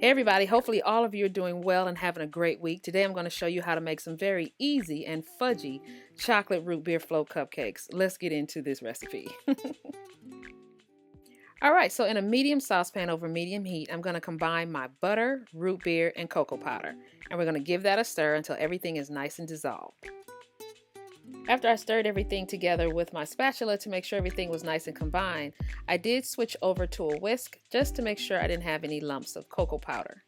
Hey everybody, hopefully all of you are doing well and having a great week. Today I'm going to show you how to make some very easy and fudgy chocolate root beer float cupcakes. Let's get into this recipe. Alright, so in a medium saucepan over medium heat, I'm going to combine my butter, root beer, and cocoa powder. And we're going to give that a stir until everything is nice and dissolved. After I stirred everything together with my spatula to make sure everything was nice and combined, I did switch over to a whisk just to make sure I didn't have any lumps of cocoa powder.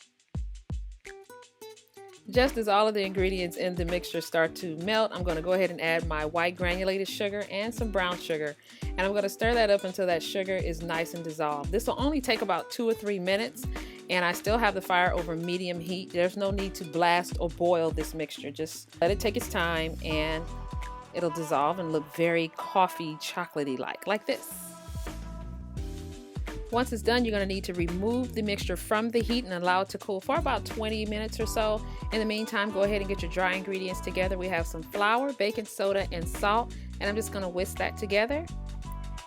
Just as all of the ingredients in the mixture start to melt, I'm going to go ahead and add my white granulated sugar and some brown sugar. And I'm going to stir that up until that sugar is nice and dissolved. This will only take about 2 or 3 minutes, and I still have the fire over medium heat. There's no need to blast or boil this mixture. Just let it take its time and it'll dissolve and look very coffee chocolatey like this. Once it's done, you're going to need to remove the mixture from the heat and allow it to cool for about 20 minutes or so. In the meantime, go ahead and get your dry ingredients together. We have some flour, baking soda, and salt, and I'm just going to whisk that together.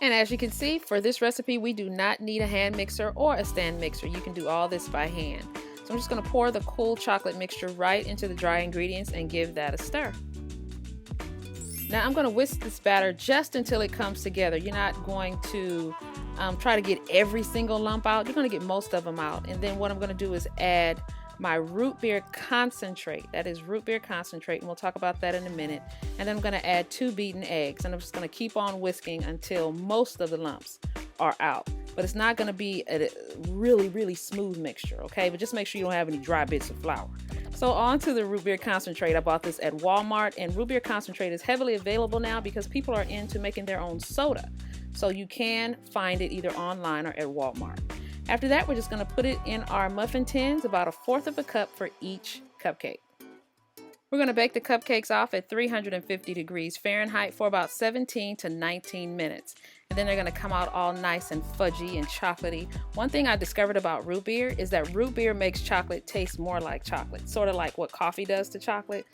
And as you can see, for this recipe, we do not need a hand mixer or a stand mixer. You can do all this by hand. So I'm just going to pour the cool chocolate mixture right into the dry ingredients and give that a stir. Now I'm going to whisk this batter just until it comes together. You're not going to try to get every single lump out. You're going to get most of them out. And then what I'm going to do is add my root beer concentrate. That is root beer concentrate, and we'll talk about that in a minute. And then I'm going to add 2 beaten eggs, and I'm just going to keep on whisking until most of the lumps are out. But it's not going to be a really smooth mixture, okay? But just make sure you don't have any dry bits of flour. So on to the root beer concentrate. I bought this at Walmart, and root beer concentrate is heavily available now because people are into making their own soda. So you can find it either online or at Walmart. After that, we're just going to put it in our muffin tins, about 1/4 cup for each cupcake. We're going to bake the cupcakes off at 350 degrees Fahrenheit for about 17 to 19 minutes. And then they're going to come out all nice and fudgy and chocolatey. One thing I discovered about root beer is that root beer makes chocolate taste more like chocolate, sort of like what coffee does to chocolate.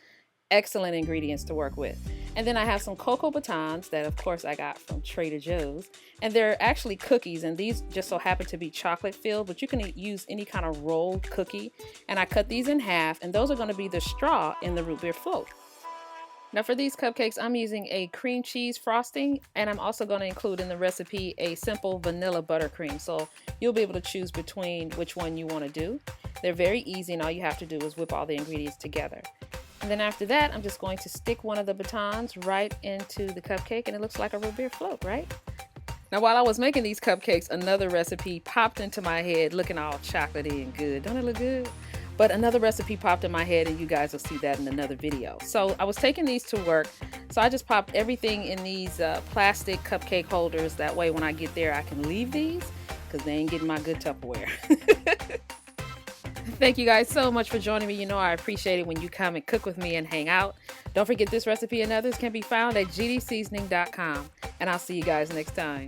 Excellent ingredients to work with. And then I have some cocoa batons that of course I got from Trader Joe's, and they're actually cookies, and these just so happen to be chocolate filled, but you can use any kind of rolled cookie. And I cut these in half, and those are going to be the straw in the root beer float. Now for these cupcakes, I'm using a cream cheese frosting, and I'm also going to include in the recipe a simple vanilla buttercream, so you'll be able to choose between which one you want to do. They're very easy, and all you have to do is whip all the ingredients together. And then after that, I'm just going to stick one of the batons right into the cupcake, and it looks like a root beer float, right? Now while I was making these cupcakes, another recipe popped into my head looking all chocolatey and good. Don't it look good? But another recipe popped in my head, and you guys will see that in another video. So I was taking these to work, so I just popped everything in these plastic cupcake holders. That way when I get there, I can leave these because they ain't getting my good Tupperware. Thank you guys so much for joining me. You know I appreciate it when you come and cook with me and hang out. Don't forget, this recipe and others can be found at gdseasoning.com. And I'll see you guys next time.